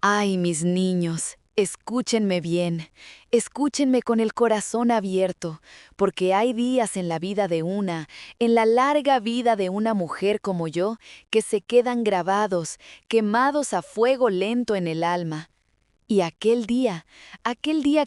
Ay, mis niños, escúchenme bien, escúchenme con el corazón abierto, porque hay días en la vida de en la larga vida de una mujer como yo, que se quedan grabados, quemados a fuego lento en el alma. Y aquel día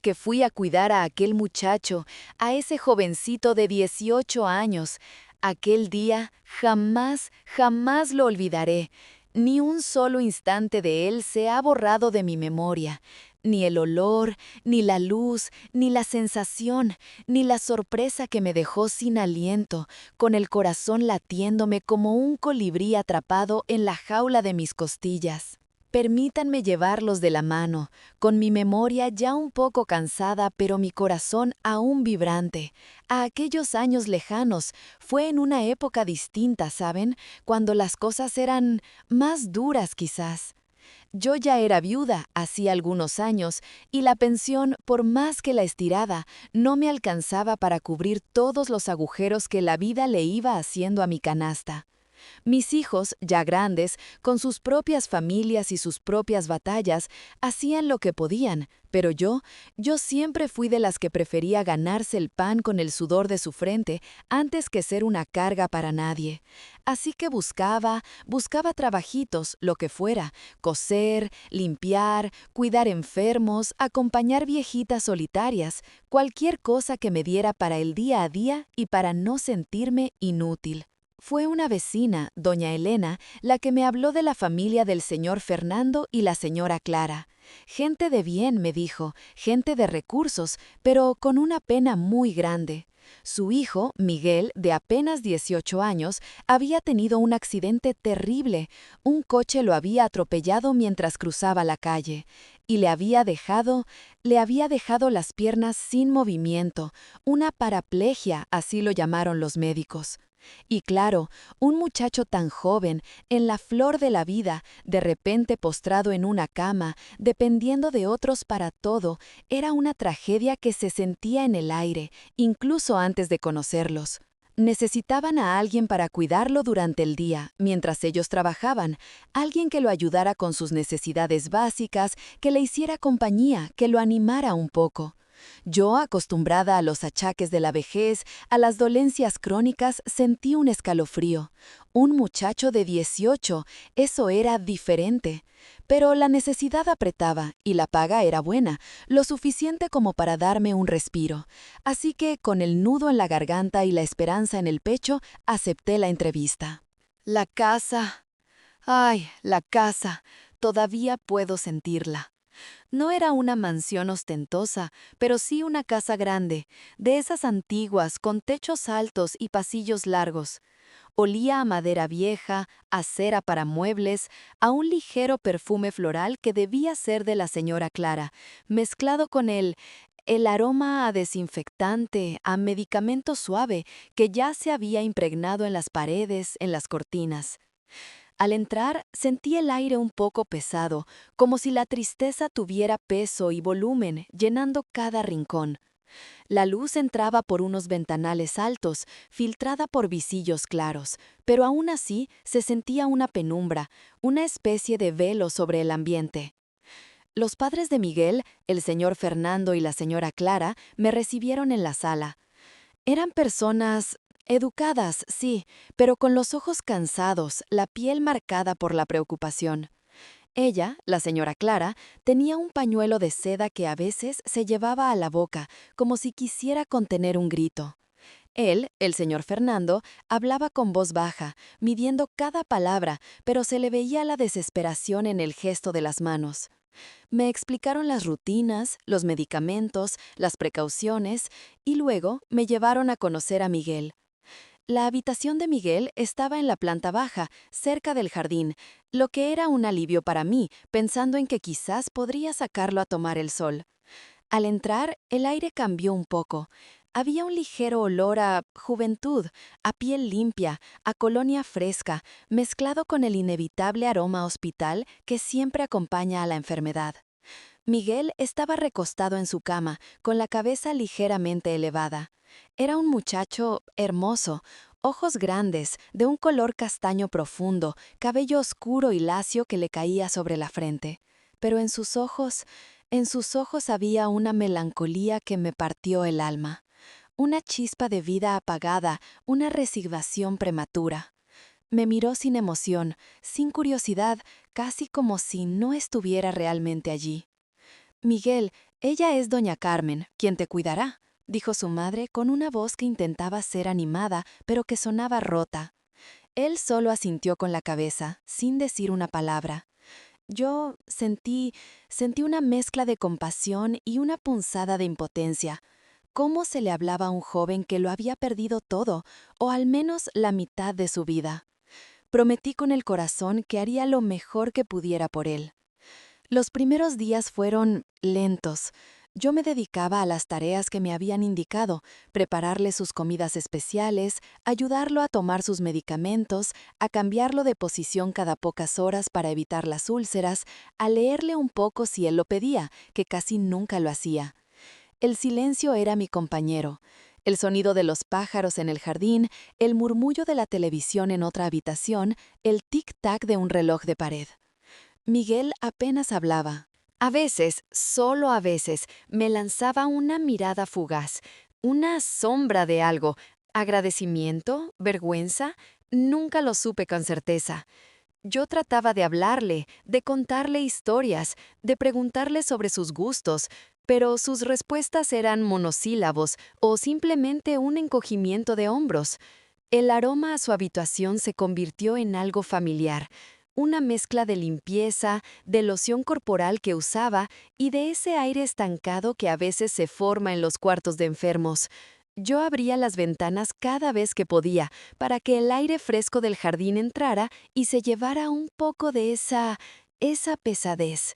que fui a cuidar a aquel muchacho, a ese jovencito de 18 años, aquel día jamás, jamás lo olvidaré. Ni un solo instante de él se ha borrado de mi memoria. Ni el olor, ni la luz, ni la sensación, ni la sorpresa que me dejó sin aliento, con el corazón latiéndome como un colibrí atrapado en la jaula de mis costillas. Permítanme llevarlos de la mano, con mi memoria ya un poco cansada, pero mi corazón aún vibrante. A aquellos años lejanos, fue en una época distinta, ¿saben? Cuando las cosas eran más duras quizás. Yo ya era viuda hacía algunos años y la pensión, por más que la estiraba, no me alcanzaba para cubrir todos los agujeros que la vida le iba haciendo a mi canasta. Mis hijos, ya grandes, con sus propias familias y sus propias batallas, hacían lo que podían, pero yo siempre fui de las que prefería ganarse el pan con el sudor de su frente antes que ser una carga para nadie. Así que buscaba trabajitos, lo que fuera, coser, limpiar, cuidar enfermos, acompañar viejitas solitarias, cualquier cosa que me diera para el día a día y para no sentirme inútil. Fue una vecina, doña Elena, la que me habló de la familia del señor Fernando y la señora Clara. Gente de bien, me dijo, gente de recursos, pero con una pena muy grande. Su hijo, Miguel, de apenas 18 años, había tenido un accidente terrible. Un coche lo había atropellado mientras cruzaba la calle, y le había dejado las piernas sin movimiento, una paraplegia, así lo llamaron los médicos. Y claro, un muchacho tan joven, en la flor de la vida, de repente postrado en una cama, dependiendo de otros para todo, era una tragedia que se sentía en el aire, incluso antes de conocerlos. Necesitaban a alguien para cuidarlo durante el día, mientras ellos trabajaban, alguien que lo ayudara con sus necesidades básicas, que le hiciera compañía, que lo animara un poco. Yo, acostumbrada a los achaques de la vejez, a las dolencias crónicas, sentí un escalofrío. Un muchacho de 18, eso era diferente. Pero la necesidad apretaba y la paga era buena, lo suficiente como para darme un respiro. Así que, con el nudo en la garganta y la esperanza en el pecho, acepté la entrevista. La casa. Ay, la casa. Todavía puedo sentirla. No era una mansión ostentosa, pero sí una casa grande, de esas antiguas, con techos altos y pasillos largos. Olía a madera vieja, a cera para muebles, a un ligero perfume floral que debía ser de la señora Clara, mezclado con el aroma a desinfectante, a medicamento suave que ya se había impregnado en las paredes, en las cortinas. Al entrar, sentí el aire un poco pesado, como si la tristeza tuviera peso y volumen, llenando cada rincón. La luz entraba por unos ventanales altos, filtrada por visillos claros, pero aún así se sentía una penumbra, una especie de velo sobre el ambiente. Los padres de Miguel, el señor Fernando y la señora Clara, me recibieron en la sala. Eran personas educadas, sí, pero con los ojos cansados, la piel marcada por la preocupación. Ella, la señora Clara, tenía un pañuelo de seda que a veces se llevaba a la boca, como si quisiera contener un grito. Él, el señor Fernando, hablaba con voz baja, midiendo cada palabra, pero se le veía la desesperación en el gesto de las manos. Me explicaron las rutinas, los medicamentos, las precauciones, y luego me llevaron a conocer a Miguel. La habitación de Miguel estaba en la planta baja, cerca del jardín, lo que era un alivio para mí, pensando en que quizás podría sacarlo a tomar el sol. Al entrar, el aire cambió un poco. Había un ligero olor a juventud, a piel limpia, a colonia fresca, mezclado con el inevitable aroma hospital que siempre acompaña a la enfermedad. Miguel estaba recostado en su cama, con la cabeza ligeramente elevada. Era un muchacho hermoso, ojos grandes, de un color castaño profundo, cabello oscuro y lacio que le caía sobre la frente. pero en sus ojos había una melancolía que me partió el alma. Una chispa de vida apagada, una resignación prematura. Me miró sin emoción, sin curiosidad, casi como si no estuviera realmente allí. Miguel, ella es doña Carmen, quien te cuidará, dijo su madre con una voz que intentaba ser animada, pero que sonaba rota. Él solo asintió con la cabeza, sin decir una palabra. Yo sentí una mezcla de compasión y una punzada de impotencia. ¿Cómo se le hablaba a un joven que lo había perdido todo, o al menos la mitad de su vida? Prometí con el corazón que haría lo mejor que pudiera por él. Los primeros días fueron lentos. Yo me dedicaba a las tareas que me habían indicado, prepararle sus comidas especiales, ayudarlo a tomar sus medicamentos, a cambiarlo de posición cada pocas horas para evitar las úlceras, a leerle un poco si él lo pedía, que casi nunca lo hacía. El silencio era mi compañero. El sonido de los pájaros en el jardín, el murmullo de la televisión en otra habitación, el tic-tac de un reloj de pared. Miguel apenas hablaba. A veces, solo a veces, me lanzaba una mirada fugaz, una sombra de algo. ¿Agradecimiento? ¿Vergüenza? Nunca lo supe con certeza. Yo trataba de hablarle, de contarle historias, de preguntarle sobre sus gustos, pero sus respuestas eran monosílabos o simplemente un encogimiento de hombros. El aroma a su habitación se convirtió en algo familiar, una mezcla de limpieza, de loción corporal que usaba y de ese aire estancado que a veces se forma en los cuartos de enfermos. Yo abría las ventanas cada vez que podía para que el aire fresco del jardín entrara y se llevara un poco de esa pesadez.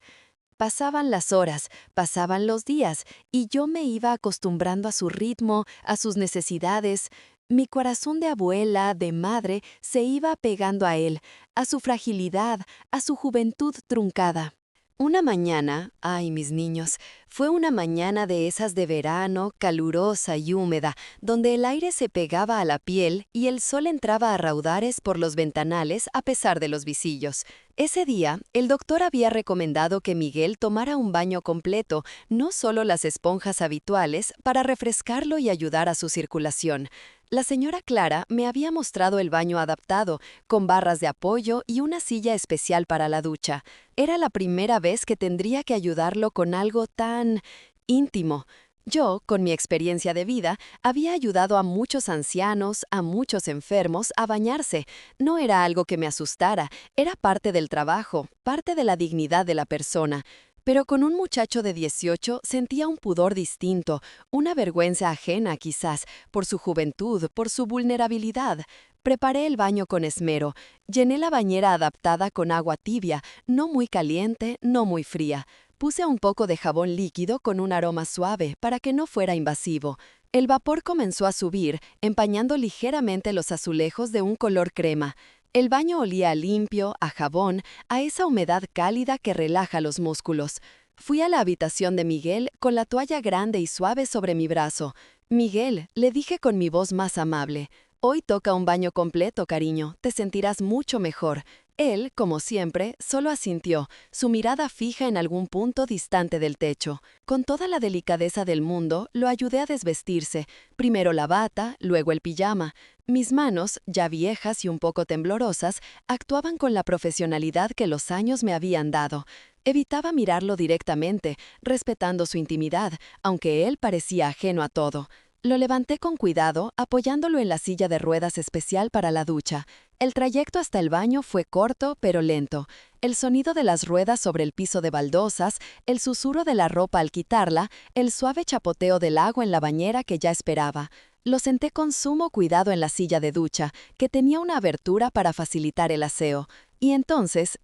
Pasaban las horas, pasaban los días, y yo me iba acostumbrando a su ritmo, a sus necesidades. Mi corazón de abuela, de madre, se iba pegando a él, a su fragilidad, a su juventud truncada. Una mañana, ay mis niños, fue una mañana de esas de verano, calurosa y húmeda, donde el aire se pegaba a la piel y el sol entraba a raudares por los ventanales a pesar de los visillos. Ese día, el doctor había recomendado que Miguel tomara un baño completo, no solo las esponjas habituales, para refrescarlo y ayudar a su circulación. La señora Clara me había mostrado el baño adaptado, con barras de apoyo y una silla especial para la ducha. Era la primera vez que tendría que ayudarlo con algo tan íntimo. Yo, con mi experiencia de vida, había ayudado a muchos ancianos, a muchos enfermos, a bañarse. No era algo que me asustara, era parte del trabajo, parte de la dignidad de la persona. Pero con un muchacho de 18 sentía un pudor distinto, una vergüenza ajena quizás, por su juventud, por su vulnerabilidad. Preparé el baño con esmero, llené la bañera adaptada con agua tibia, no muy caliente, no muy fría. Puse un poco de jabón líquido con un aroma suave para que no fuera invasivo. El vapor comenzó a subir, empañando ligeramente los azulejos de un color crema. El baño olía a limpio, a jabón, a esa humedad cálida que relaja los músculos. Fui a la habitación de Miguel con la toalla grande y suave sobre mi brazo. «Miguel», le dije con mi voz más amable, «hoy toca un baño completo, cariño, te sentirás mucho mejor». Él, como siempre, solo asintió, su mirada fija en algún punto distante del techo. Con toda la delicadeza del mundo, lo ayudé a desvestirse, primero la bata, luego el pijama. Mis manos, ya viejas y un poco temblorosas, actuaban con la profesionalidad que los años me habían dado. Evitaba mirarlo directamente, respetando su intimidad, aunque él parecía ajeno a todo. Lo levanté con cuidado, apoyándolo en la silla de ruedas especial para la ducha. El trayecto hasta el baño fue corto pero lento. El sonido de las ruedas sobre el piso de baldosas, el susurro de la ropa al quitarla, el suave chapoteo del agua en la bañera que ya esperaba. Lo senté con sumo cuidado en la silla de ducha, que tenía una abertura para facilitar el aseo. Y entonces,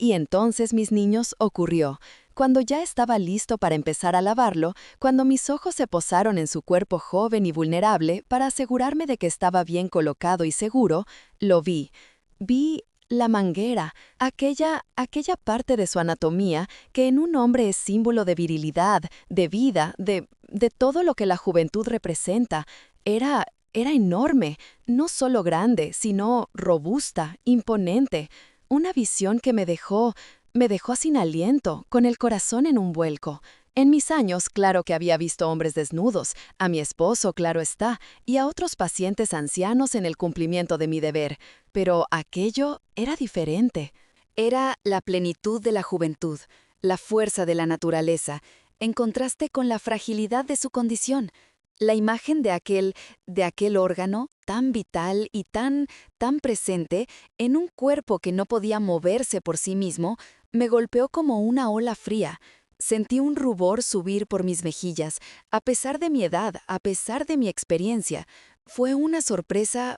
mis niños, ocurrió. Cuando ya estaba listo para empezar a lavarlo, cuando mis ojos se posaron en su cuerpo joven y vulnerable para asegurarme de que estaba bien colocado y seguro, lo vi. Vi la manguera, aquella parte de su anatomía que en un hombre es símbolo de virilidad, de vida, de todo lo que la juventud representa. Era enorme, no solo grande, sino robusta, imponente. Una visión que me dejó Me dejó sin aliento, con el corazón en un vuelco. En mis años, claro que había visto hombres desnudos, a mi esposo, claro está, y a otros pacientes ancianos en el cumplimiento de mi deber, pero aquello era diferente. Era la plenitud de la juventud, la fuerza de la naturaleza, en contraste con la fragilidad de su condición. La imagen de aquel órgano tan vital y tan presente en un cuerpo que no podía moverse por sí mismo, me golpeó como una ola fría. Sentí un rubor subir por mis mejillas, a pesar de mi edad, a pesar de mi experiencia. Fue una sorpresa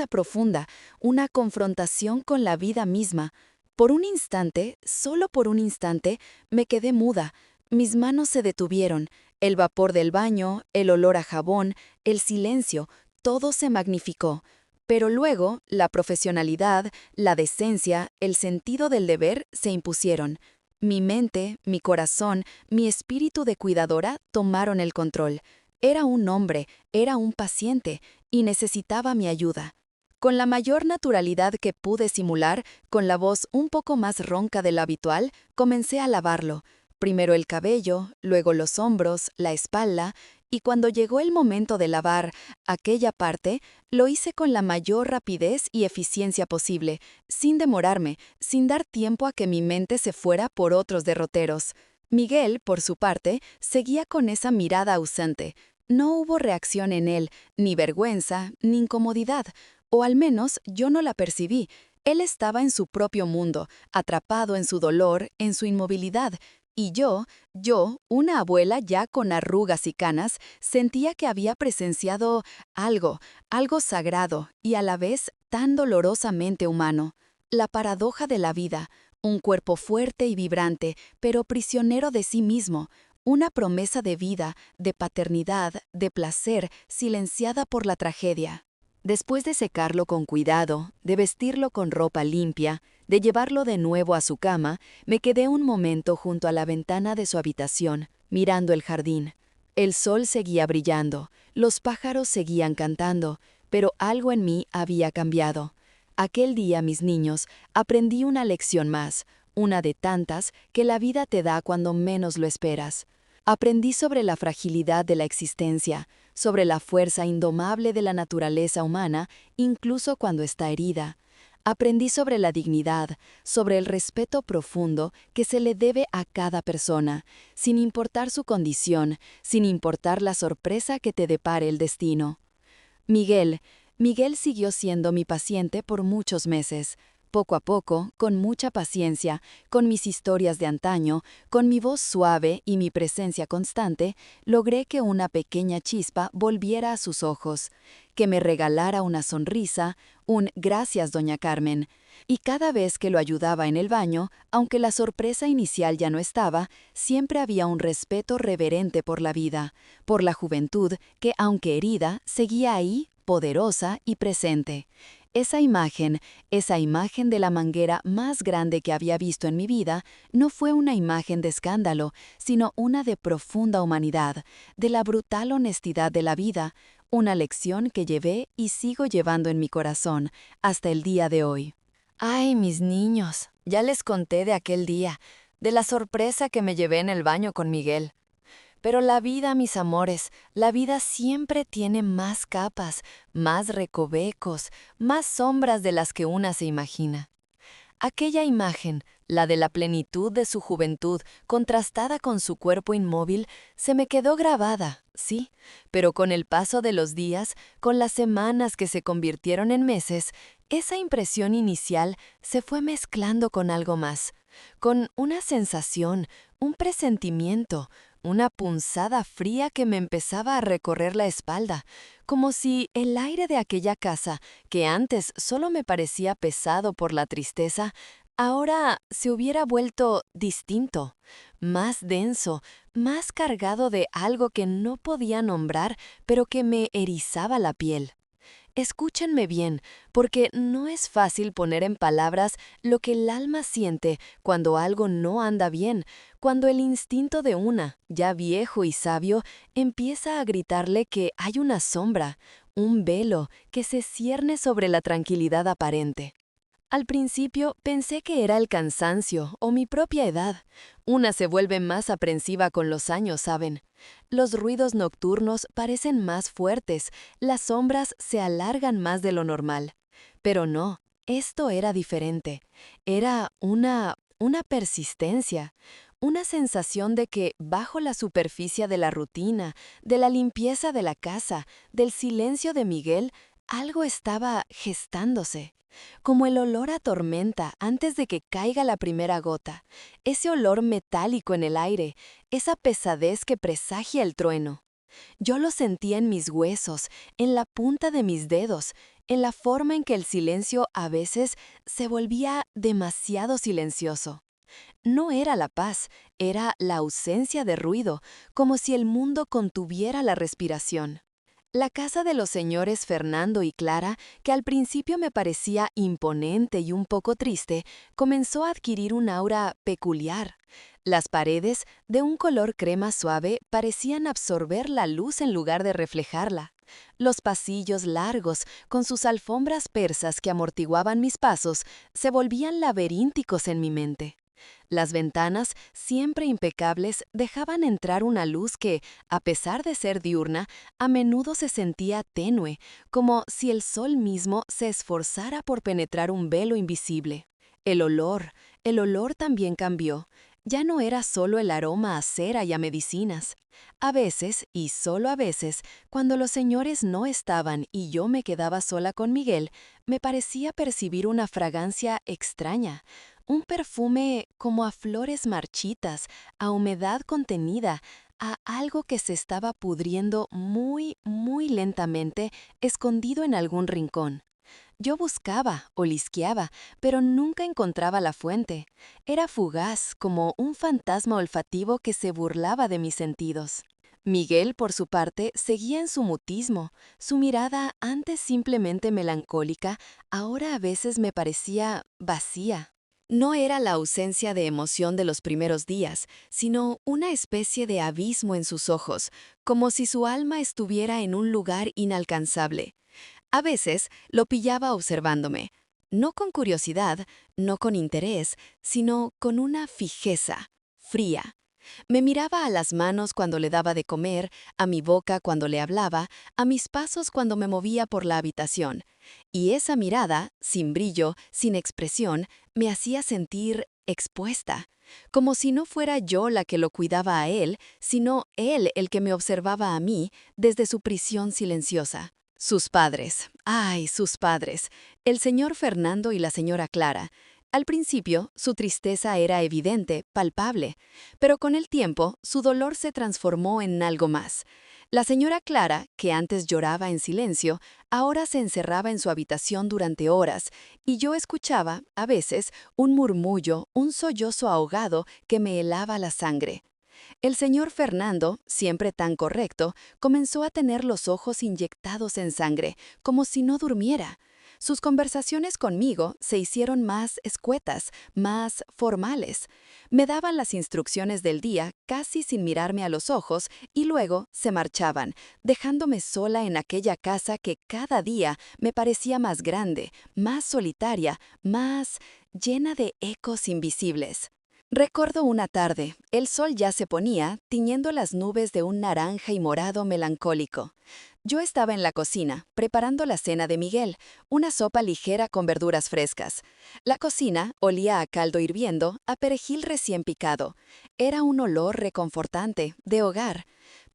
profunda, una confrontación con la vida misma. Por un instante, solo por un instante, me quedé muda. Mis manos se detuvieron. El vapor del baño, el olor a jabón, el silencio, todo se magnificó. Pero luego, la profesionalidad, la decencia, el sentido del deber se impusieron. Mi mente, mi corazón, mi espíritu de cuidadora tomaron el control. Era un hombre, era un paciente, y necesitaba mi ayuda. Con la mayor naturalidad que pude simular, con la voz un poco más ronca de lo habitual, comencé a lavarlo. Primero el cabello, luego los hombros, la espalda, y cuando llegó el momento de lavar aquella parte, lo hice con la mayor rapidez y eficiencia posible, sin demorarme, sin dar tiempo a que mi mente se fuera por otros derroteros. Miguel, por su parte, seguía con esa mirada ausente. No hubo reacción en él, ni vergüenza, ni incomodidad, o al menos yo no la percibí. Él estaba en su propio mundo, atrapado en su dolor, en su inmovilidad, y una abuela ya con arrugas y canas, sentía que había presenciado algo sagrado y a la vez tan dolorosamente humano. La paradoja de la vida, un cuerpo fuerte y vibrante, pero prisionero de sí mismo, una promesa de vida, de paternidad, de placer, silenciada por la tragedia. Después de secarlo con cuidado, de vestirlo con ropa limpia, de llevarlo de nuevo a su cama, me quedé un momento junto a la ventana de su habitación, mirando el jardín. El sol seguía brillando, los pájaros seguían cantando, pero algo en mí había cambiado. Aquel día, mis niños, aprendí una lección más, una de tantas que la vida te da cuando menos lo esperas. Aprendí sobre la fragilidad de la existencia, sobre la fuerza indomable de la naturaleza humana, incluso cuando está herida. Aprendí sobre la dignidad, sobre el respeto profundo que se le debe a cada persona, sin importar su condición, sin importar la sorpresa que te depare el destino. Miguel siguió siendo mi paciente por muchos meses. Poco a poco, con mucha paciencia, con mis historias de antaño, con mi voz suave y mi presencia constante, logré que una pequeña chispa volviera a sus ojos, que me regalara una sonrisa, un «Gracias, doña Carmen». Y cada vez que lo ayudaba en el baño, aunque la sorpresa inicial ya no estaba, siempre había un respeto reverente por la vida, por la juventud que, aunque herida, seguía ahí, poderosa y presente. Esa imagen de la manguera más grande que había visto en mi vida, no fue una imagen de escándalo, sino una de profunda humanidad, de la brutal honestidad de la vida, una lección que llevé y sigo llevando en mi corazón hasta el día de hoy. Ay, mis niños, ya les conté de aquel día, de la sorpresa que me llevé en el baño con Miguel. Pero la vida, mis amores, la vida siempre tiene más capas, más recovecos, más sombras de las que una se imagina. Aquella imagen, la de la plenitud de su juventud, contrastada con su cuerpo inmóvil, se me quedó grabada, sí, pero con el paso de los días, con las semanas que se convirtieron en meses, esa impresión inicial se fue mezclando con algo más, con una sensación, un presentimiento, una punzada fría que me empezaba a recorrer la espalda, como si el aire de aquella casa, que antes solo me parecía pesado por la tristeza, ahora se hubiera vuelto distinto, más denso, más cargado de algo que no podía nombrar, pero que me erizaba la piel. Escúchenme bien, porque no es fácil poner en palabras lo que el alma siente cuando algo no anda bien, cuando el instinto de una, ya viejo y sabio, empieza a gritarle que hay una sombra, un velo que se cierne sobre la tranquilidad aparente. Al principio pensé que era el cansancio o mi propia edad. Una se vuelve más aprensiva con los años, ¿saben? Los ruidos nocturnos parecen más fuertes, las sombras se alargan más de lo normal. Pero no, esto era diferente. Era una persistencia, una sensación de que bajo la superficie de la rutina, de la limpieza de la casa, del silencio de Miguel, algo estaba gestándose. Como el olor a tormenta antes de que caiga la primera gota, ese olor metálico en el aire, esa pesadez que presagia el trueno. Yo lo sentía en mis huesos, en la punta de mis dedos, en la forma en que el silencio a veces se volvía demasiado silencioso. No era la paz, era la ausencia de ruido, como si el mundo contuviera la respiración. La casa de los señores Fernando y Clara, que al principio me parecía imponente y un poco triste, comenzó a adquirir un aura peculiar. Las paredes, de un color crema suave, parecían absorber la luz en lugar de reflejarla. Los pasillos largos, con sus alfombras persas que amortiguaban mis pasos, se volvían laberínticos en mi mente. Las ventanas, siempre impecables, dejaban entrar una luz que, a pesar de ser diurna, a menudo se sentía tenue, como si el sol mismo se esforzara por penetrar un velo invisible. El olor también cambió. Ya no era solo el aroma a cera y a medicinas. A veces, y solo a veces, cuando los señores no estaban y yo me quedaba sola con Miguel, me parecía percibir una fragancia extraña, un perfume como a flores marchitas, a humedad contenida, a algo que se estaba pudriendo muy, muy lentamente, escondido en algún rincón. Yo buscaba, olisqueaba, pero nunca encontraba la fuente. Era fugaz, como un fantasma olfativo que se burlaba de mis sentidos. Miguel, por su parte, seguía en su mutismo. Su mirada, antes simplemente melancólica, ahora a veces me parecía vacía. No era la ausencia de emoción de los primeros días, sino una especie de abismo en sus ojos, como si su alma estuviera en un lugar inalcanzable. A veces lo pillaba observándome, no con curiosidad, no con interés, sino con una fijeza, fría. Me miraba a las manos cuando le daba de comer, a mi boca cuando le hablaba, a mis pasos cuando me movía por la habitación. Y esa mirada, sin brillo, sin expresión, me hacía sentir expuesta, como si no fuera yo la que lo cuidaba a él, sino él el que me observaba a mí desde su prisión silenciosa. Sus padres, ay, sus padres, el señor Fernando y la señora Clara. Al principio, su tristeza era evidente, palpable, pero con el tiempo, su dolor se transformó en algo más. La señora Clara, que antes lloraba en silencio, ahora se encerraba en su habitación durante horas, y yo escuchaba, a veces, un murmullo, un sollozo ahogado que me helaba la sangre. El señor Fernando, siempre tan correcto, comenzó a tener los ojos inyectados en sangre, como si no durmiera. Sus conversaciones conmigo se hicieron más escuetas, más formales. Me daban las instrucciones del día casi sin mirarme a los ojos y luego se marchaban, dejándome sola en aquella casa que cada día me parecía más grande, más solitaria, más llena de ecos invisibles. Recuerdo una tarde, el sol ya se ponía, tiñendo las nubes de un naranja y morado melancólico. Yo estaba en la cocina, preparando la cena de Miguel, una sopa ligera con verduras frescas. La cocina olía a caldo hirviendo, a perejil recién picado. Era un olor reconfortante, de hogar.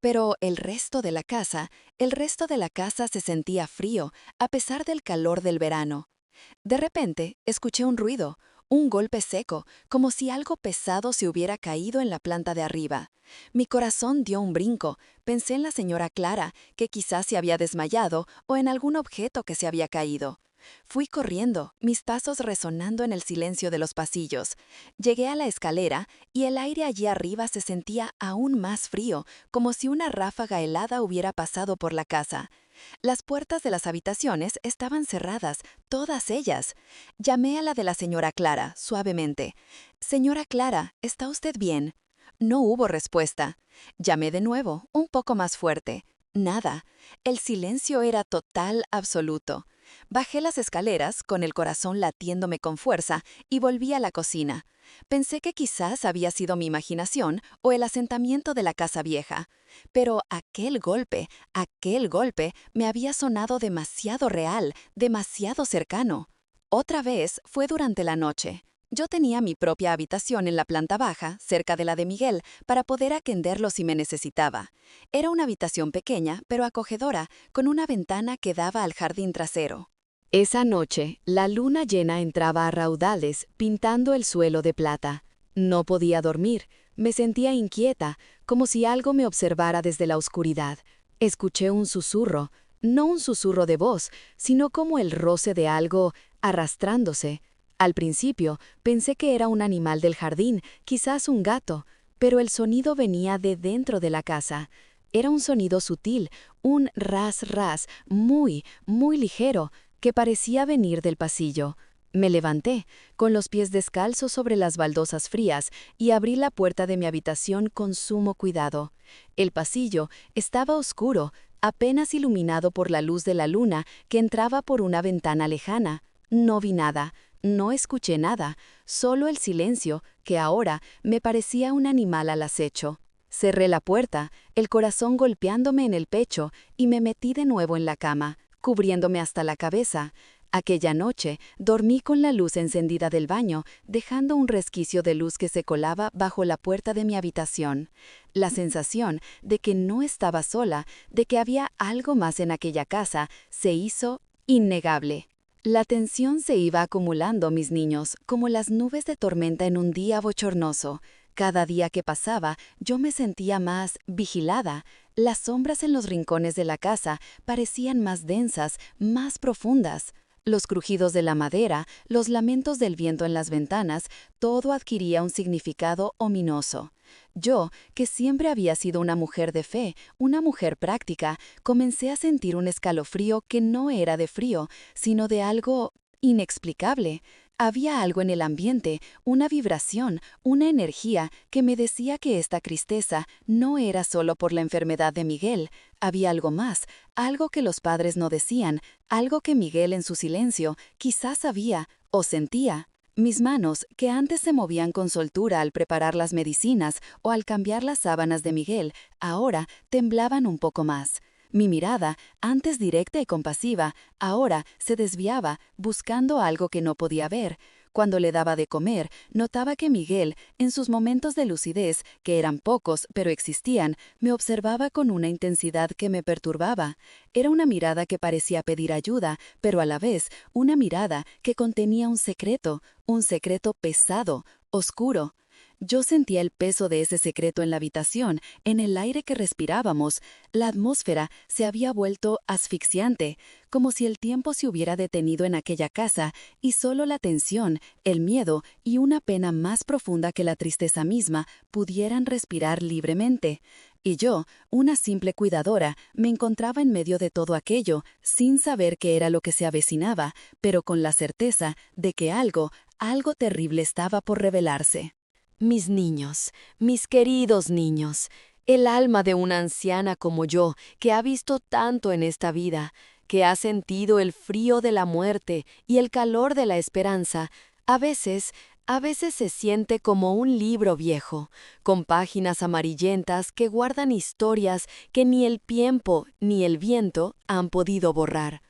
Pero el resto de la casa se sentía frío, a pesar del calor del verano. De repente, escuché un ruido, un golpe seco, como si algo pesado se hubiera caído en la planta de arriba. Mi corazón dio un brinco. Pensé en la señora Clara, que quizás se había desmayado, o en algún objeto que se había caído. Fui corriendo, mis pasos resonando en el silencio de los pasillos. Llegué a la escalera y el aire allí arriba se sentía aún más frío, como si una ráfaga helada hubiera pasado por la casa. Las puertas de las habitaciones estaban cerradas, todas ellas. Llamé a la de la señora Clara, suavemente. «Señora Clara, ¿está usted bien?» No hubo respuesta. Llamé de nuevo, un poco más fuerte. Nada. El silencio era total, absoluto. Bajé las escaleras, con el corazón latiéndome con fuerza, y volví a la cocina. Pensé que quizás había sido mi imaginación o el asentamiento de la casa vieja. Pero aquel golpe, me había sonado demasiado real, demasiado cercano. Otra vez fue durante la noche. Yo tenía mi propia habitación en la planta baja, cerca de la de Miguel, para poder atenderlo si me necesitaba. Era una habitación pequeña, pero acogedora, con una ventana que daba al jardín trasero. Esa noche, la luna llena entraba a raudales, pintando el suelo de plata. No podía dormir, me sentía inquieta, como si algo me observara desde la oscuridad. Escuché un susurro, no un susurro de voz, sino como el roce de algo arrastrándose. Al principio, pensé que era un animal del jardín, quizás un gato, pero el sonido venía de dentro de la casa. Era un sonido sutil, un ras-ras, muy, muy ligero, que parecía venir del pasillo. Me levanté, con los pies descalzos sobre las baldosas frías, y abrí la puerta de mi habitación con sumo cuidado. El pasillo estaba oscuro, apenas iluminado por la luz de la luna que entraba por una ventana lejana. No vi nada, no escuché nada, solo el silencio, que ahora me parecía un animal al acecho. Cerré la puerta, el corazón golpeándome en el pecho, y me metí de nuevo en la cama, cubriéndome hasta la cabeza. Aquella noche dormí con la luz encendida del baño, dejando un resquicio de luz que se colaba bajo la puerta de mi habitación. La sensación de que no estaba sola, de que había algo más en aquella casa, se hizo innegable. La tensión se iba acumulando, mis niños, como las nubes de tormenta en un día bochornoso. Cada día que pasaba, yo me sentía más vigilada. Las sombras en los rincones de la casa parecían más densas, más profundas. Los crujidos de la madera, los lamentos del viento en las ventanas, todo adquiría un significado ominoso. Yo, que siempre había sido una mujer de fe, una mujer práctica, comencé a sentir un escalofrío que no era de frío, sino de algo inexplicable. Había algo en el ambiente, una vibración, una energía que me decía que esta tristeza no era solo por la enfermedad de Miguel. Había algo más, algo que los padres no decían, algo que Miguel en su silencio quizás sabía o sentía. Mis manos, que antes se movían con soltura al preparar las medicinas o al cambiar las sábanas de Miguel, ahora temblaban un poco más. Mi mirada, antes directa y compasiva, ahora se desviaba, buscando algo que no podía ver. Cuando le daba de comer, notaba que Miguel, en sus momentos de lucidez, que eran pocos pero existían, me observaba con una intensidad que me perturbaba. Era una mirada que parecía pedir ayuda, pero a la vez una mirada que contenía un secreto pesado, oscuro. Yo sentía el peso de ese secreto en la habitación, en el aire que respirábamos. La atmósfera se había vuelto asfixiante, como si el tiempo se hubiera detenido en aquella casa y solo la tensión, el miedo y una pena más profunda que la tristeza misma pudieran respirar libremente. Y yo, una simple cuidadora, me encontraba en medio de todo aquello, sin saber qué era lo que se avecinaba, pero con la certeza de que algo terrible estaba por revelarse. Mis niños, mis queridos niños, el alma de una anciana como yo, que ha visto tanto en esta vida, que ha sentido el frío de la muerte y el calor de la esperanza, a veces se siente como un libro viejo, con páginas amarillentas que guardan historias que ni el tiempo ni el viento han podido borrar.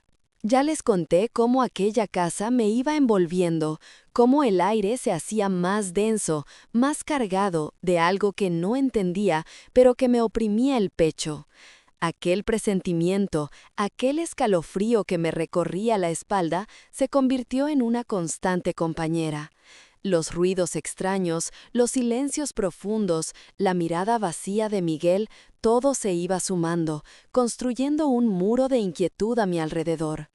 Ya les conté cómo aquella casa me iba envolviendo, cómo el aire se hacía más denso, más cargado de algo que no entendía, pero que me oprimía el pecho. Aquel presentimiento, aquel escalofrío que me recorría la espalda, se convirtió en una constante compañera. Los ruidos extraños, los silencios profundos, la mirada vacía de Miguel, todo se iba sumando, construyendo un muro de inquietud a mi alrededor.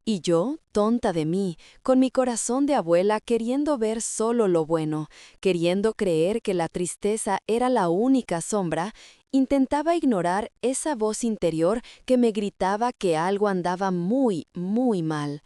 Y yo, tonta de mí, con mi corazón de abuela queriendo ver solo lo bueno, queriendo creer que la tristeza era la única sombra, intentaba ignorar esa voz interior que me gritaba que algo andaba muy, muy mal.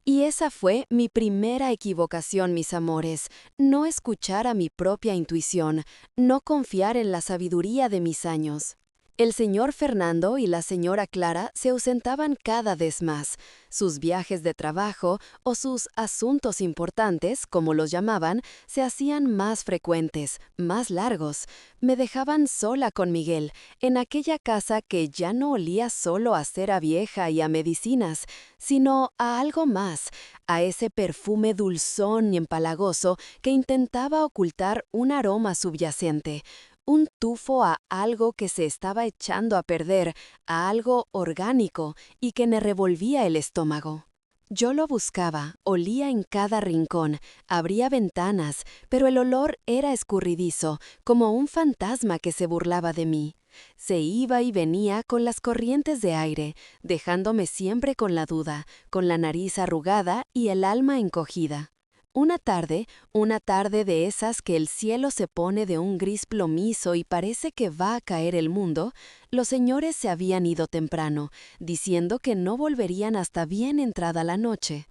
Y esa fue mi primera equivocación, mis amores, no escuchar a mi propia intuición, no confiar en la sabiduría de mis años. El señor Fernando y la señora Clara se ausentaban cada vez más. Sus viajes de trabajo o sus asuntos importantes, como los llamaban, se hacían más frecuentes, más largos. Me dejaban sola con Miguel, en aquella casa que ya no olía solo a cera vieja y a medicinas, sino a algo más, a ese perfume dulzón y empalagoso que intentaba ocultar un aroma subyacente. Un tufo a algo que se estaba echando a perder, a algo orgánico y que me revolvía el estómago. Yo lo buscaba, olía en cada rincón, abría ventanas, pero el olor era escurridizo, como un fantasma que se burlaba de mí. Se iba y venía con las corrientes de aire, dejándome siempre con la duda, con la nariz arrugada y el alma encogida. Una tarde de esas que el cielo se pone de un gris plomizo y parece que va a caer el mundo, los señores se habían ido temprano, diciendo que no volverían hasta bien entrada la noche.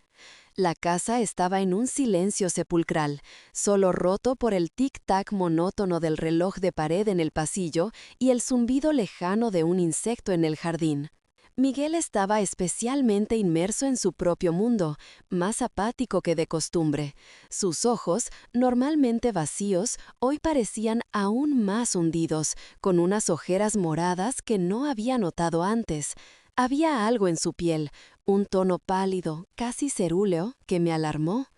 La casa estaba en un silencio sepulcral, solo roto por el tic-tac monótono del reloj de pared en el pasillo y el zumbido lejano de un insecto en el jardín. Miguel estaba especialmente inmerso en su propio mundo, más apático que de costumbre. Sus ojos, normalmente vacíos, hoy parecían aún más hundidos, con unas ojeras moradas que no había notado antes. Había algo en su piel, un tono pálido, casi cerúleo, que me alarmó.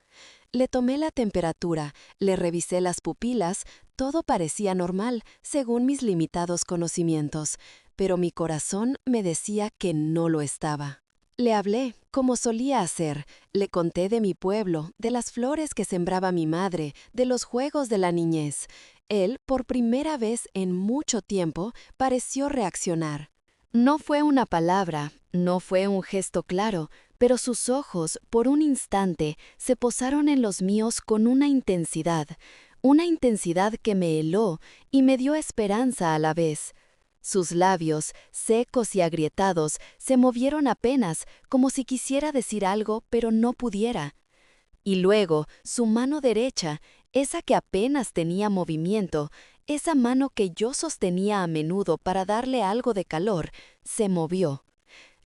Le tomé la temperatura, le revisé las pupilas, todo parecía normal, según mis limitados conocimientos, pero mi corazón me decía que no lo estaba. Le hablé, como solía hacer, le conté de mi pueblo, de las flores que sembraba mi madre, de los juegos de la niñez. Él, por primera vez en mucho tiempo, pareció reaccionar. No fue una palabra, no fue un gesto claro, pero sus ojos, por un instante, se posaron en los míos con una intensidad que me heló y me dio esperanza a la vez. Sus labios, secos y agrietados, se movieron apenas, como si quisiera decir algo, pero no pudiera. Y luego, su mano derecha, esa que apenas tenía movimiento, esa mano que yo sostenía a menudo para darle algo de calor, se movió.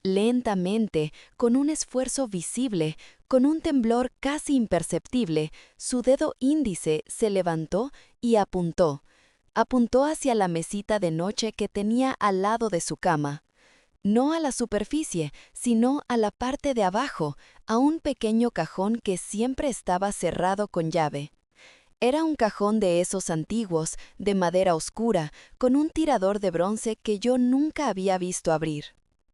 Lentamente, con un esfuerzo visible, con un temblor casi imperceptible, su dedo índice se levantó y apuntó. Apuntó hacia la mesita de noche que tenía al lado de su cama. No a la superficie, sino a la parte de abajo, a un pequeño cajón que siempre estaba cerrado con llave. Era un cajón de esos antiguos, de madera oscura, con un tirador de bronce que yo nunca había visto abrir.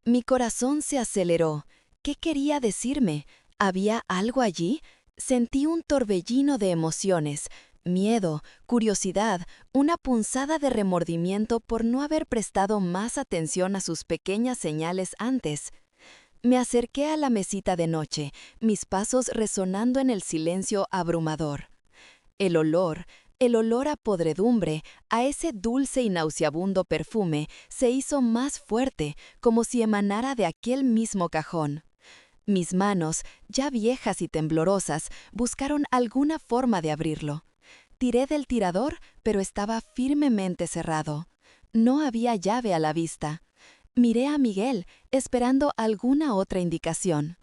Mi corazón se aceleró. ¿Qué quería decirme? ¿Había algo allí? Sentí un torbellino de emociones, miedo, curiosidad, una punzada de remordimiento por no haber prestado más atención a sus pequeñas señales antes. Me acerqué a la mesita de noche, mis pasos resonando en el silencio abrumador. El olor a podredumbre, a ese dulce y nauseabundo perfume, se hizo más fuerte, como si emanara de aquel mismo cajón. Mis manos, ya viejas y temblorosas, buscaron alguna forma de abrirlo. Tiré del tirador, pero estaba firmemente cerrado. No había llave a la vista. Miré a Miguel, esperando alguna otra indicación.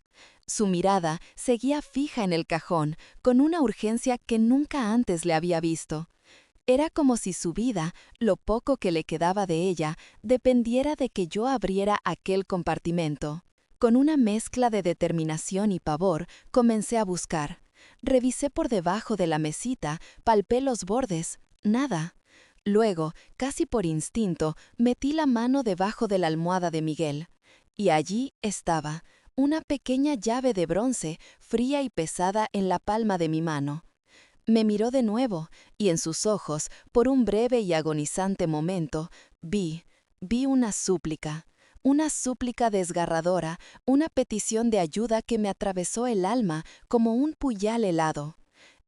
Su mirada seguía fija en el cajón, con una urgencia que nunca antes le había visto. Era como si su vida, lo poco que le quedaba de ella, dependiera de que yo abriera aquel compartimento. Con una mezcla de determinación y pavor, comencé a buscar. Revisé por debajo de la mesita, palpé los bordes, nada. Luego, casi por instinto, metí la mano debajo de la almohada de Miguel. Y allí estaba, una pequeña llave de bronce, fría y pesada en la palma de mi mano. Me miró de nuevo, y en sus ojos, por un breve y agonizante momento, vi una súplica desgarradora, una petición de ayuda que me atravesó el alma como un puñal helado.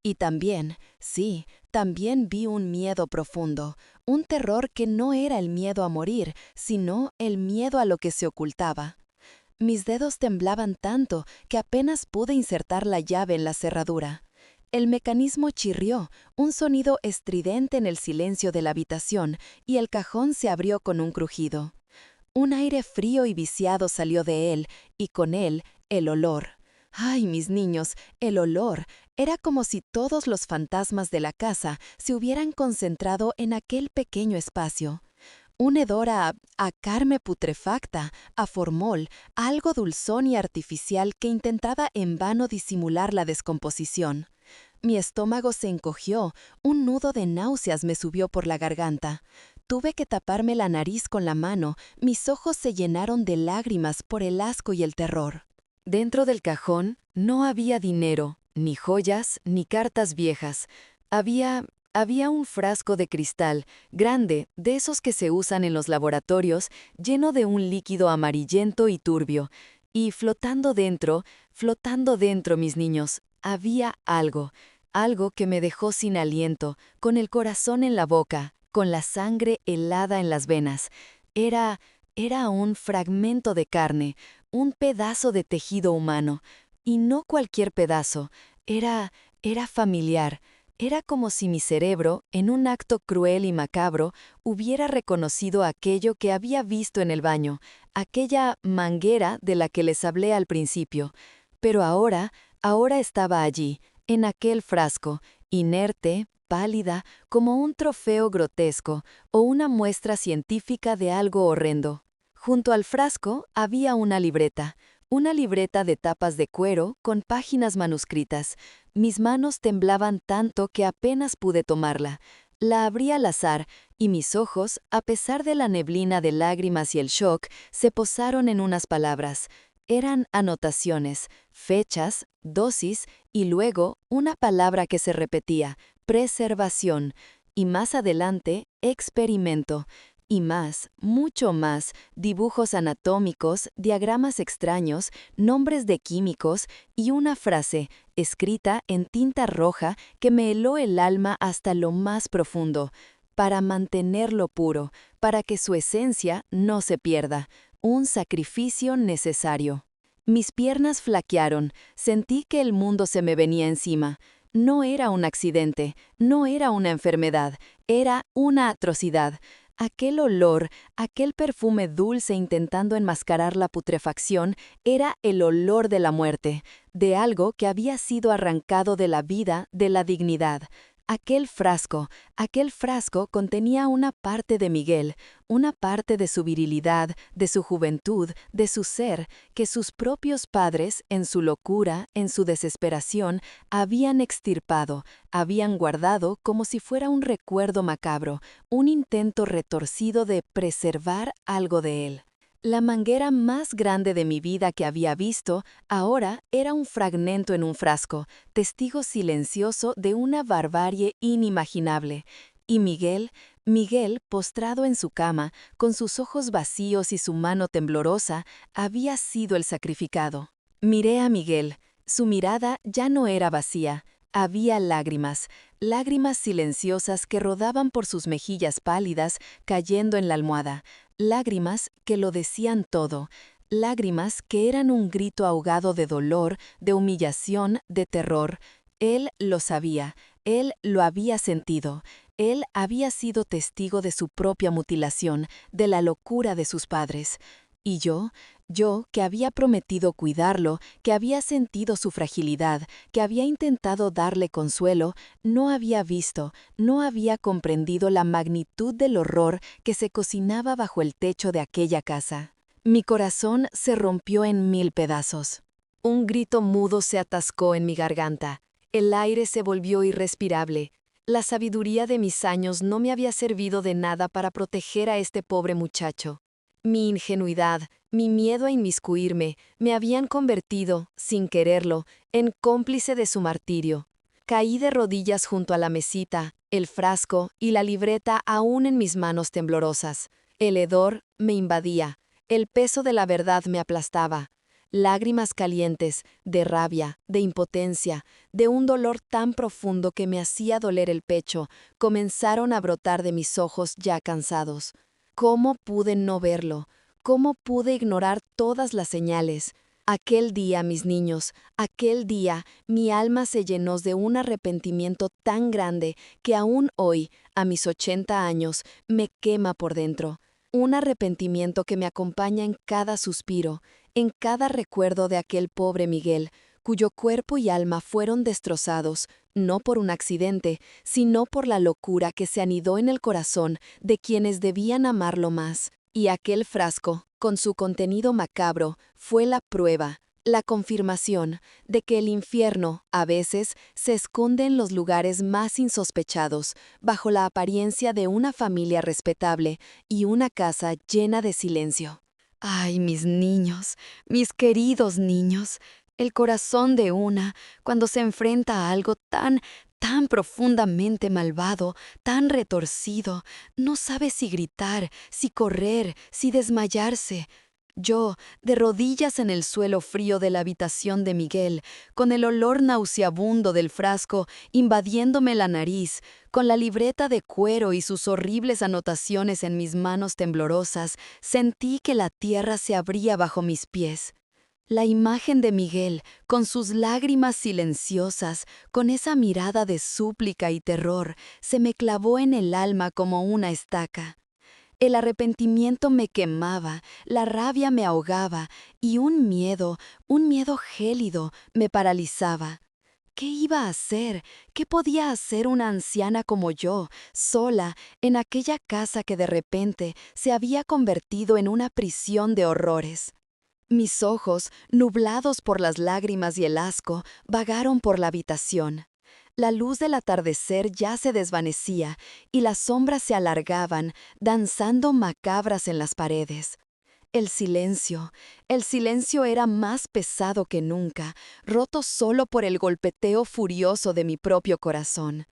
Y también, sí, también vi un miedo profundo, un terror que no era el miedo a morir, sino el miedo a lo que se ocultaba. Mis dedos temblaban tanto que apenas pude insertar la llave en la cerradura. El mecanismo chirrió, un sonido estridente en el silencio de la habitación, y el cajón se abrió con un crujido. Un aire frío y viciado salió de él, y con él, el olor. ¡Ay, mis niños! El olor. Era como si todos los fantasmas de la casa se hubieran concentrado en aquel pequeño espacio. Un hedor a carne putrefacta, a formol, algo dulzón y artificial que intentaba en vano disimular la descomposición. Mi estómago se encogió, un nudo de náuseas me subió por la garganta. Tuve que taparme la nariz con la mano, mis ojos se llenaron de lágrimas por el asco y el terror. Dentro del cajón no había dinero, ni joyas, ni cartas viejas. Había un frasco de cristal, grande, de esos que se usan en los laboratorios, lleno de un líquido amarillento y turbio. Y flotando dentro, mis niños, había algo que me dejó sin aliento, con el corazón en la boca, con la sangre helada en las venas. Era un fragmento de carne, un pedazo de tejido humano. Y no cualquier pedazo, era familiar. Era como si mi cerebro, en un acto cruel y macabro, hubiera reconocido aquello que había visto en el baño, aquella manguera de la que les hablé al principio. Pero ahora estaba allí, en aquel frasco, inerte, pálida, como un trofeo grotesco o una muestra científica de algo horrendo. Junto al frasco había una libreta de tapas de cuero con páginas manuscritas. Mis manos temblaban tanto que apenas pude tomarla. La abrí al azar, y mis ojos, a pesar de la neblina de lágrimas y el shock, se posaron en unas palabras. Eran anotaciones, fechas, dosis, y luego una palabra que se repetía, preservación, y más adelante, experimento. Y más, mucho más, dibujos anatómicos, diagramas extraños, nombres de químicos y una frase, escrita en tinta roja, que me heló el alma hasta lo más profundo. Para mantenerlo puro, para que su esencia no se pierda. Un sacrificio necesario. Mis piernas flaquearon, sentí que el mundo se me venía encima. No era un accidente, no era una enfermedad, era una atrocidad. Aquel olor, aquel perfume dulce intentando enmascarar la putrefacción, era el olor de la muerte, de algo que había sido arrancado de la vida, de la dignidad. Aquel frasco contenía una parte de Miguel, una parte de su virilidad, de su juventud, de su ser, que sus propios padres, en su locura, en su desesperación, habían extirpado, habían guardado como si fuera un recuerdo macabro, un intento retorcido de preservar algo de él. La manguera más grande de mi vida que había visto, ahora era un fragmento en un frasco, testigo silencioso de una barbarie inimaginable. Y Miguel, postrado en su cama, con sus ojos vacíos y su mano temblorosa, había sido el sacrificado. Miré a Miguel. Su mirada ya no era vacía. Había lágrimas, lágrimas silenciosas que rodaban por sus mejillas pálidas, cayendo en la almohada. Lágrimas que lo decían todo, lágrimas que eran un grito ahogado de dolor, de humillación, de terror. Él lo sabía, él lo había sentido, él había sido testigo de su propia mutilación, de la locura de sus padres. Y yo que había prometido cuidarlo, que había sentido su fragilidad, que había intentado darle consuelo, no había visto, no había comprendido la magnitud del horror que se cocinaba bajo el techo de aquella casa. Mi corazón se rompió en 1000 pedazos. Un grito mudo se atascó en mi garganta. El aire se volvió irrespirable. La sabiduría de mis años no me había servido de nada para proteger a este pobre muchacho. Mi ingenuidad, mi miedo a inmiscuirme, me habían convertido, sin quererlo, en cómplice de su martirio. Caí de rodillas junto a la mesita, el frasco y la libreta aún en mis manos temblorosas. El hedor me invadía, el peso de la verdad me aplastaba. Lágrimas calientes, de rabia, de impotencia, de un dolor tan profundo que me hacía doler el pecho, comenzaron a brotar de mis ojos ya cansados. ¿Cómo pude no verlo? ¿Cómo pude ignorar todas las señales? Aquel día, mis niños, aquel día, mi alma se llenó de un arrepentimiento tan grande que aún hoy, a mis 80 años, me quema por dentro. Un arrepentimiento que me acompaña en cada suspiro, en cada recuerdo de aquel pobre Miguel, cuyo cuerpo y alma fueron destrozados, no por un accidente, sino por la locura que se anidó en el corazón de quienes debían amarlo más. Y aquel frasco, con su contenido macabro, fue la prueba, la confirmación de que el infierno, a veces, se esconde en los lugares más insospechados, bajo la apariencia de una familia respetable y una casa llena de silencio. Ay, mis niños, mis queridos niños, el corazón de una, cuando se enfrenta a algo tan profundamente malvado, tan retorcido, no sabe si gritar, si correr, si desmayarse. Yo, de rodillas en el suelo frío de la habitación de Miguel, con el olor nauseabundo del frasco invadiéndome la nariz, con la libreta de cuero y sus horribles anotaciones en mis manos temblorosas, sentí que la tierra se abría bajo mis pies. La imagen de Miguel, con sus lágrimas silenciosas, con esa mirada de súplica y terror, se me clavó en el alma como una estaca. El arrepentimiento me quemaba, la rabia me ahogaba y un miedo gélido, me paralizaba. ¿Qué iba a hacer? ¿Qué podía hacer una anciana como yo, sola, en aquella casa que de repente se había convertido en una prisión de horrores? Mis ojos, nublados por las lágrimas y el asco, vagaron por la habitación. La luz del atardecer ya se desvanecía y las sombras se alargaban, danzando macabras en las paredes. El silencio era más pesado que nunca, roto solo por el golpeteo furioso de mi propio corazón.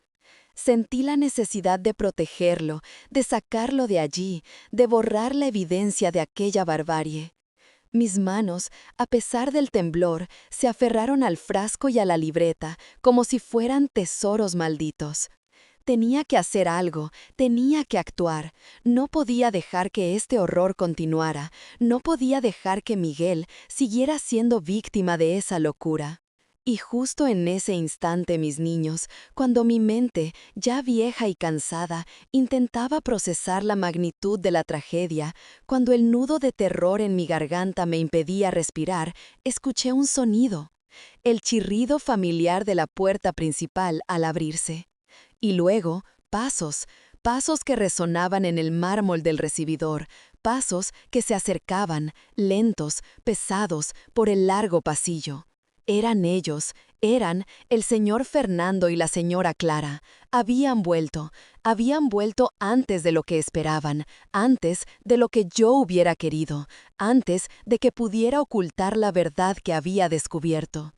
Sentí la necesidad de protegerlo, de sacarlo de allí, de borrar la evidencia de aquella barbarie. Mis manos, a pesar del temblor, se aferraron al frasco y a la libreta, como si fueran tesoros malditos. Tenía que hacer algo, tenía que actuar. No podía dejar que este horror continuara, no podía dejar que Miguel siguiera siendo víctima de esa locura. Y justo en ese instante, mis niños, cuando mi mente, ya vieja y cansada, intentaba procesar la magnitud de la tragedia, cuando el nudo de terror en mi garganta me impedía respirar, escuché un sonido, el chirrido familiar de la puerta principal al abrirse. Y luego, pasos que resonaban en el mármol del recibidor, pasos que se acercaban, lentos, pesados, por el largo pasillo. Eran ellos, eran el señor Fernando y la señora Clara. Habían vuelto antes de lo que esperaban, antes de lo que yo hubiera querido, antes de que pudiera ocultar la verdad que había descubierto.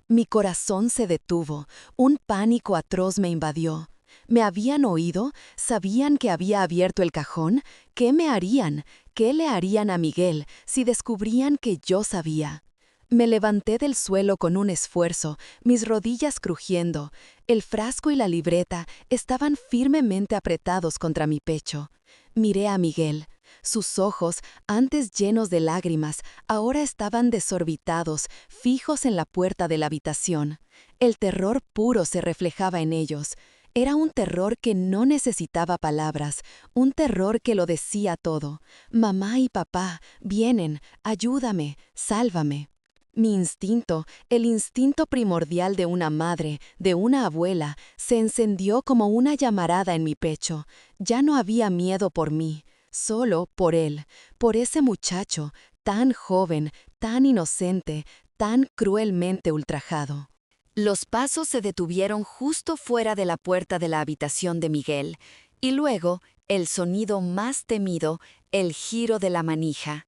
Mi corazón se detuvo, un pánico atroz me invadió. ¿Me habían oído? ¿Sabían que había abierto el cajón? ¿Qué me harían? ¿Qué le harían a Miguel si descubrían que yo sabía? Me levanté del suelo con un esfuerzo, mis rodillas crujiendo. El frasco y la libreta estaban firmemente apretados contra mi pecho. Miré a Miguel. Sus ojos, antes llenos de lágrimas, ahora estaban desorbitados, fijos en la puerta de la habitación. El terror puro se reflejaba en ellos. Era un terror que no necesitaba palabras, un terror que lo decía todo. Mamá y papá, vienen, ayúdame, sálvame. Mi instinto, el instinto primordial de una madre, de una abuela, se encendió como una llamarada en mi pecho. Ya no había miedo por mí, solo por él, por ese muchacho, tan joven, tan inocente, tan cruelmente ultrajado. Los pasos se detuvieron justo fuera de la puerta de la habitación de Miguel, y luego, el sonido más temido, el giro de la manija.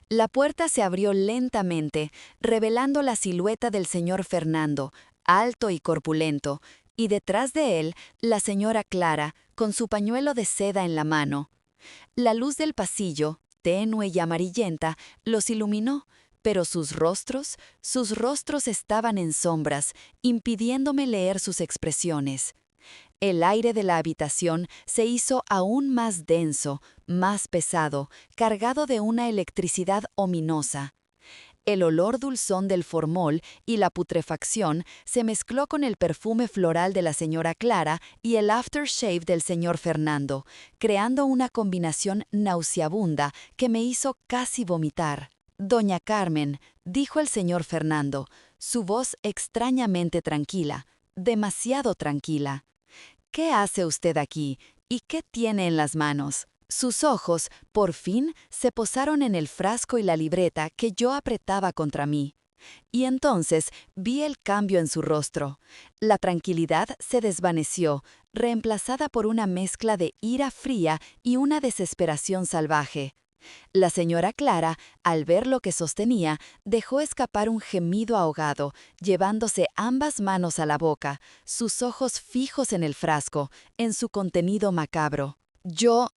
La puerta se abrió lentamente, revelando la silueta del señor Fernando, alto y corpulento, y detrás de él, la señora Clara, con su pañuelo de seda en la mano. La luz del pasillo, tenue y amarillenta, los iluminó, pero sus rostros estaban en sombras, impidiéndome leer sus expresiones. El aire de la habitación se hizo aún más denso, más pesado, cargado de una electricidad ominosa. El olor dulzón del formol y la putrefacción se mezcló con el perfume floral de la señora Clara y el aftershave del señor Fernando, creando una combinación nauseabunda que me hizo casi vomitar. «Doña Carmen», dijo el señor Fernando, su voz extrañamente tranquila, demasiado tranquila. «¿Qué hace usted aquí? ¿Y qué tiene en las manos?» Sus ojos, por fin, se posaron en el frasco y la libreta que yo apretaba contra mí. Y entonces vi el cambio en su rostro. La tranquilidad se desvaneció, reemplazada por una mezcla de ira fría y una desesperación salvaje. La señora Clara, al ver lo que sostenía, dejó escapar un gemido ahogado, llevándose ambas manos a la boca, sus ojos fijos en el frasco, en su contenido macabro. Yo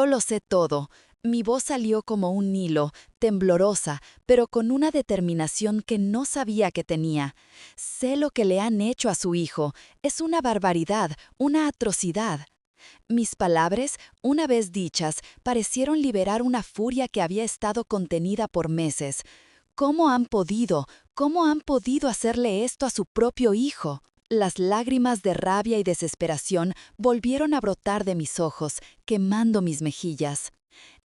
lo sé todo. Mi voz salió como un hilo, temblorosa, pero con una determinación que no sabía que tenía. Sé lo que le han hecho a su hijo. Es una barbaridad, una atrocidad. Mis palabras, una vez dichas, parecieron liberar una furia que había estado contenida por meses. ¿Cómo han podido hacerle esto a su propio hijo? Las lágrimas de rabia y desesperación volvieron a brotar de mis ojos, quemando mis mejillas.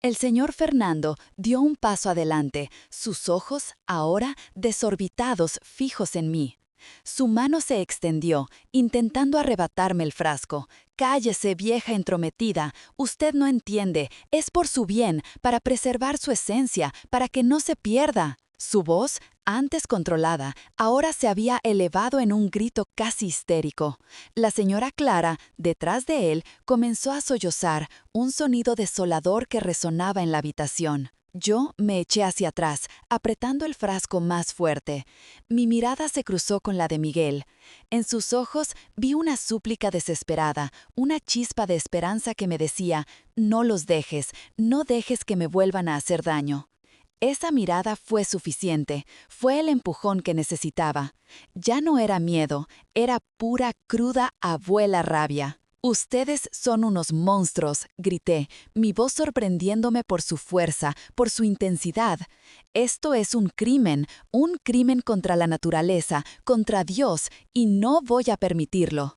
El señor Fernando dio un paso adelante, sus ojos, ahora, desorbitados, fijos en mí. Su mano se extendió, intentando arrebatarme el frasco. «Cállese, vieja entrometida. Usted no entiende. Es por su bien, para preservar su esencia, para que no se pierda». Su voz, antes controlada, ahora se había elevado en un grito casi histérico. La señora Clara, detrás de él, comenzó a sollozar, un sonido desolador que resonaba en la habitación. Yo me eché hacia atrás, apretando el frasco más fuerte. Mi mirada se cruzó con la de Miguel. En sus ojos vi una súplica desesperada, una chispa de esperanza que me decía: «No los dejes, no dejes que me vuelvan a hacer daño». Esa mirada fue suficiente, fue el empujón que necesitaba. Ya no era miedo, era pura, cruda, abuela rabia. «Ustedes son unos monstruos», grité, mi voz sorprendiéndome por su fuerza, por su intensidad. «Esto es un crimen contra la naturaleza, contra Dios, y no voy a permitirlo».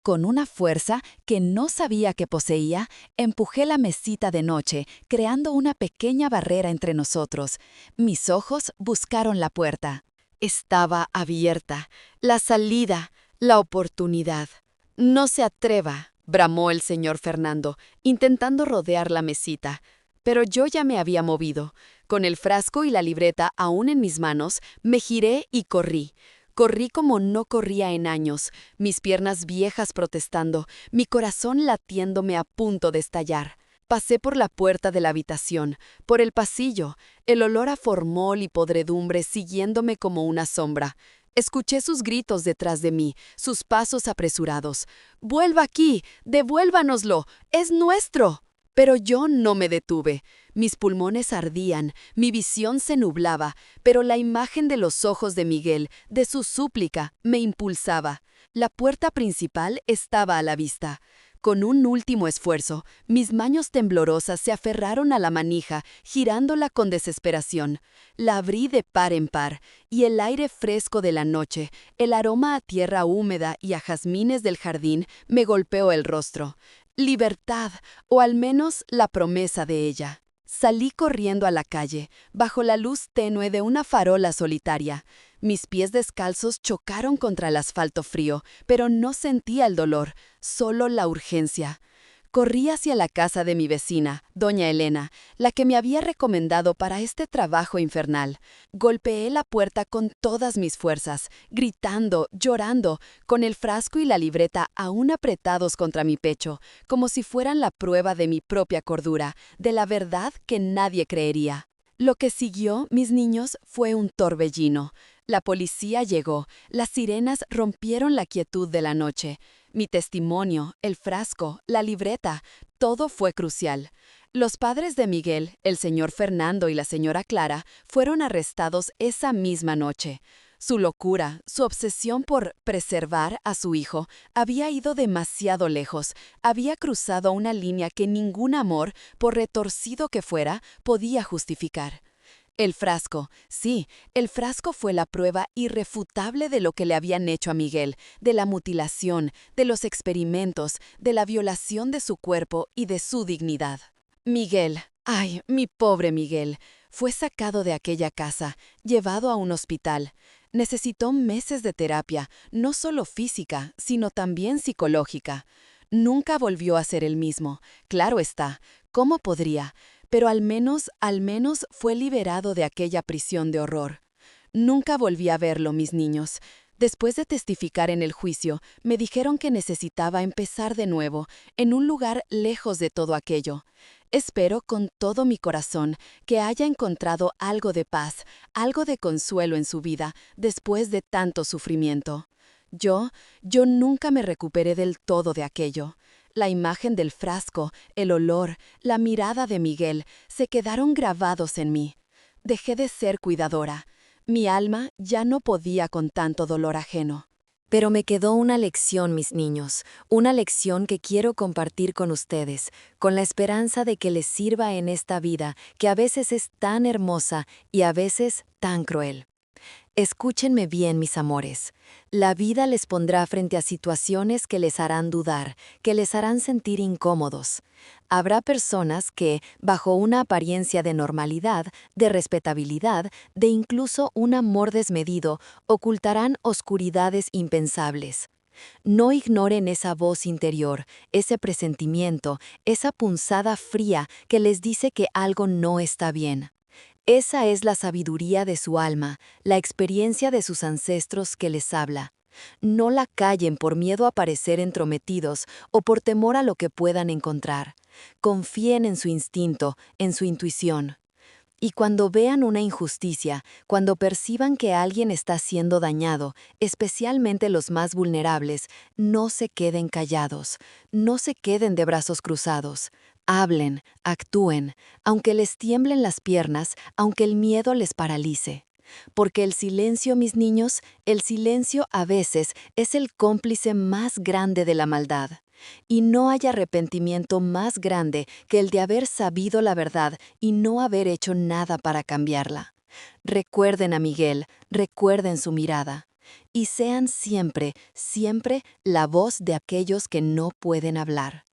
Con una fuerza que no sabía que poseía, empujé la mesita de noche, creando una pequeña barrera entre nosotros. Mis ojos buscaron la puerta. Estaba abierta, la salida, la oportunidad. «No se atreva», bramó el señor Fernando, intentando rodear la mesita. Pero yo ya me había movido. Con el frasco y la libreta aún en mis manos, me giré y corrí. Corrí como no corría en años, mis piernas viejas protestando, mi corazón latiéndome a punto de estallar. Pasé por la puerta de la habitación, por el pasillo, el olor a formol y podredumbre siguiéndome como una sombra. Escuché sus gritos detrás de mí, sus pasos apresurados. «¡Vuelva aquí! ¡Devuélvanoslo! ¡Es nuestro!». Pero yo no me detuve. Mis pulmones ardían, mi visión se nublaba, pero la imagen de los ojos de Miguel, de su súplica, me impulsaba. La puerta principal estaba a la vista. Con un último esfuerzo, mis manos temblorosas se aferraron a la manija, girándola con desesperación. La abrí de par en par, y el aire fresco de la noche, el aroma a tierra húmeda y a jazmines del jardín, me golpeó el rostro. Libertad, o al menos la promesa de ella. Salí corriendo a la calle, bajo la luz tenue de una farola solitaria. Mis pies descalzos chocaron contra el asfalto frío, pero no sentía el dolor, solo la urgencia. Corrí hacia la casa de mi vecina, doña Elena, la que me había recomendado para este trabajo infernal. Golpeé la puerta con todas mis fuerzas, gritando, llorando, con el frasco y la libreta aún apretados contra mi pecho, como si fueran la prueba de mi propia cordura, de la verdad que nadie creería. Lo que siguió, mis niños, fue un torbellino. La policía llegó, las sirenas rompieron la quietud de la noche. Mi testimonio, el frasco, la libreta, todo fue crucial. Los padres de Miguel, el señor Fernando y la señora Clara, fueron arrestados esa misma noche. Su locura, su obsesión por preservar a su hijo, había ido demasiado lejos, había cruzado una línea que ningún amor, por retorcido que fuera, podía justificar. El frasco. Sí, el frasco fue la prueba irrefutable de lo que le habían hecho a Miguel, de la mutilación, de los experimentos, de la violación de su cuerpo y de su dignidad. Miguel, ay, mi pobre Miguel, fue sacado de aquella casa, llevado a un hospital. Necesitó meses de terapia, no solo física, sino también psicológica. Nunca volvió a ser el mismo. Claro está, ¿cómo podría? Pero al menos fue liberado de aquella prisión de horror. Nunca volví a verlo, mis niños. Después de testificar en el juicio, me dijeron que necesitaba empezar de nuevo, en un lugar lejos de todo aquello. Espero con todo mi corazón que haya encontrado algo de paz, algo de consuelo en su vida, después de tanto sufrimiento. Yo nunca me recuperé del todo de aquello. La imagen del frasco, el olor, la mirada de Miguel se quedaron grabados en mí. Dejé de ser cuidadora. Mi alma ya no podía con tanto dolor ajeno. Pero me quedó una lección, mis niños, una lección que quiero compartir con ustedes, con la esperanza de que les sirva en esta vida que a veces es tan hermosa y a veces tan cruel. Escúchenme bien, mis amores. La vida les pondrá frente a situaciones que les harán dudar, que les harán sentir incómodos. Habrá personas que, bajo una apariencia de normalidad, de respetabilidad, de incluso un amor desmedido, ocultarán oscuridades impensables. No ignoren esa voz interior, ese presentimiento, esa punzada fría que les dice que algo no está bien. Esa es la sabiduría de su alma, la experiencia de sus ancestros que les habla. No la callen por miedo a parecer entrometidos o por temor a lo que puedan encontrar. Confíen en su instinto, en su intuición. Y cuando vean una injusticia, cuando perciban que alguien está siendo dañado, especialmente los más vulnerables, no se queden callados, no se queden de brazos cruzados. Hablen, actúen, aunque les tiemblen las piernas, aunque el miedo les paralice. Porque el silencio, mis niños, el silencio a veces es el cómplice más grande de la maldad. Y no hay arrepentimiento más grande que el de haber sabido la verdad y no haber hecho nada para cambiarla. Recuerden a Miguel, recuerden su mirada. Y sean siempre, siempre la voz de aquellos que no pueden hablar.